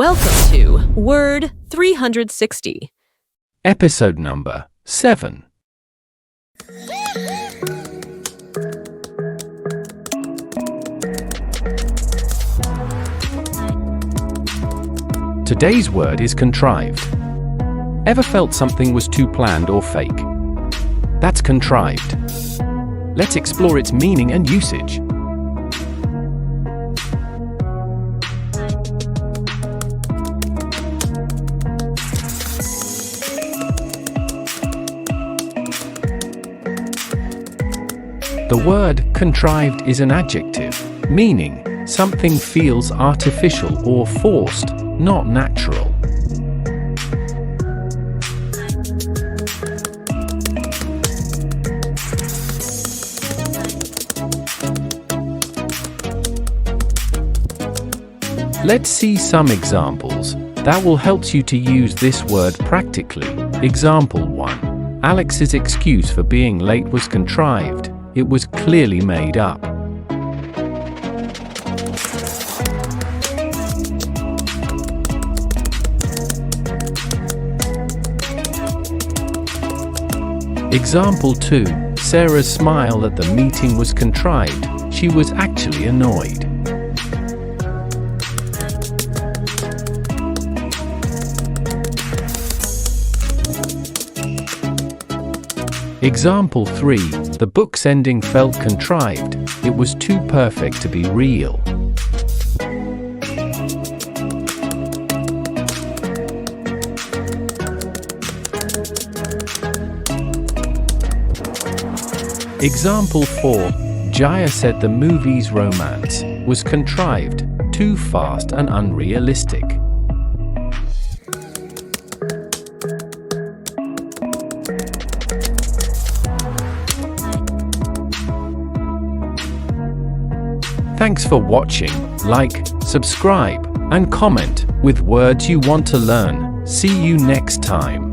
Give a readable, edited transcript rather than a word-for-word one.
Welcome to Word 360. Episode number 7. Today's word is contrived. Ever felt something was too planned or fake? That's contrived. Let's explore its meaning and usage. The word contrived is an adjective, meaning something feels artificial or forced, not natural. Let's see some examples that will help you to use this word practically. Example 1. Alex's excuse for being late was contrived. It was clearly made up. Example 2. Sarah's smile at the meeting was contrived. She was actually annoyed. Example 3. The book's ending felt contrived. It was too perfect to be real. Example 4. Jaya said the movie's romance was contrived, too fast and unrealistic. Thanks for watching. Like, subscribe, and comment with words you want to learn. See you next time.